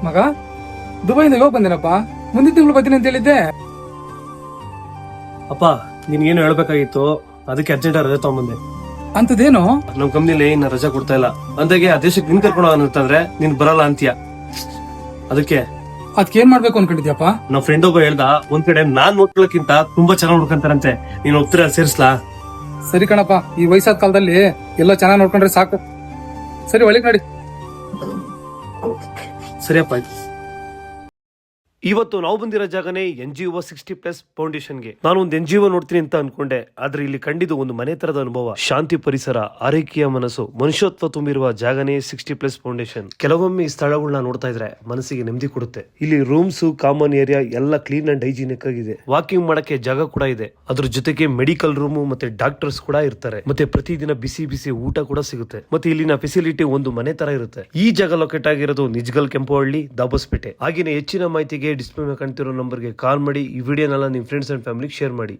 ಮಗ ದುಬೈಯಿಂದ ಇವಾಗ ಬಂದೇನಪ್ಪ. ಮುಂದಿನ ತಿಂಗಳು ಬರ್ತೀನಿ ಅಂತ ಹೇಳಿದ್ದೆ. ಅಪ್ಪ ನಿನ್ಗೇನು ಹೇಳ್ಬೇಕಾಗಿತ್ತು, ಅದಕ್ಕೆ ಅರ್ಜೆಂಟ್ ರಜೆ ತಗೊಂಬಂದೆ. ಅಂತದೇನು? ನಮ್ ಕಂಪ್ನಿಲಿ ಇನ್ನ ರಜಾ ಕೊಡ್ತಾ ಇಲ್ಲ. ಅಂದಾಗೆ ಆ ದೇಶಕ್ಕೆ ನಿನ್ ಕರ್ಕೊಂಡು ಅಂತಂದ್ರೆ ನೀನ್ ಬರಲ್ಲ ಅಂತೀಯ. ಅದಕ್ಕೆ ಅದಕ್ಕೇನ್ ಮಾಡ್ಬೇಕು ಅನ್ಕೊಂಡಿದ್ಯಪ್ಪ? ನಮ್ ಫ್ರೆಂಡ್ ಒಬ್ಬ ಹೇಳ್ದ, ಒಂದ್ ಕಡೆ ನಾನ್ ನೋಡ್ಕೊಳಕ್ಕಿಂತ ತುಂಬಾ ಚೆನ್ನಾಗಿ ನೋಡ್ಕೊಂತಾರಂತೆ. ನೀನ್ ಹೋಗ್ತೀರಾ ಸೇರಿಸ್ಲಾ? ಸರಿ ಕಣಪ್ಪ, ಈ ವಯಸ್ಸಾದ ಕಾಲದಲ್ಲಿ ಎಲ್ಲ ಚೆನ್ನಾಗಿ ನೋಡ್ಕೊಂಡ್ರೆ ಸಾಕು. ಸರಿ ಒಳಗ್ ನಡಿ. ಸರಿಯಪ್ಪ ಆಯ್ತು. ಇವತ್ತು ನಾವು ಬಂದಿರೋ ಜಾಗನೇ NGO 60+ ಫೌಂಡೇಶನ್ಗೆ. ನಾನು ಒಂದು NGO ನೋಡ್ತೀನಿ ಅಂತ ಅನ್ಕೊಂಡೆ, ಆದ್ರೆ ಇಲ್ಲಿ ಕಂಡಿದ್ದು ಒಂದು ಮನೆ ತರದ ಅನುಭವ. ಶಾಂತಿ ಪರಿಸರ, ಆರೈಕೆಯ ಮನಸ್ಸು, ಮನುಷ್ಯತ್ವ ತುಂಬಿರುವ ಜಾಗನೇ 60+ ಫೌಂಡೇಶನ್. ಕೆಲವೊಮ್ಮೆ ಈ ಸ್ಥಳಗಳನ್ನ ನೋಡ್ತಾ ಇದ್ರೆ ಮನಸ್ಸಿಗೆ ನೆಮ್ಮದಿ ಕೊಡುತ್ತೆ. ಇಲ್ಲಿ ರೂಮ್ಸ್, ಕಾಮನ್ ಏರಿಯಾ ಎಲ್ಲ ಕ್ಲೀನ್ ಅಂಡ್ ಹೈಜಿನಿಕ್ ಆಗಿದೆ. ವಾಕಿಂಗ್ ಮಾಡಕ್ಕೆ ಜಾಗ ಕೂಡ ಇದೆ. ಅದ್ರ ಜೊತೆಗೆ ಮೆಡಿಕಲ್ ರೂಮ್ ಮತ್ತೆ ಡಾಕ್ಟರ್ಸ್ ಕೂಡ ಇರ್ತಾರೆ. ಮತ್ತೆ ಪ್ರತಿದಿನ ಬಿಸಿ ಬಿಸಿ ಊಟ ಕೂಡ ಸಿಗುತ್ತೆ. ಮತ್ತೆ ಇಲ್ಲಿನ ಫೆಸಿಲಿಟಿ ಒಂದು ಮನೆ ತರ ಇರುತ್ತೆ. ಈ ಜಾಗ ಲೊಕೇಟ್ ಆಗಿರೋದು ನಿಜ್ಗಲ್, ಕೆಂಪುಹಳ್ಳಿ, ದಾಬಸ್ಪೇಟೆ. ಹಾಗೇನೆ ಹೆಚ್ಚಿನ ಮಾಹಿತಿಗೆ ಡಿಸ್ಪ್ಲೇ ಕಾಣ್ತಿರೋ ನಂಬರ್ಗೆ ಕಾಲ್ ಮಾಡಿ. ಈ ವಿಡಿಯೋನೆಲ್ಲ ನಿಮ್ಮ ಫ್ರೆಂಡ್ಸ್ ಅಂಡ್ ಫ್ಯಾಮಿಲಿಗೆ ಶೇರ್ ಮಾಡಿ.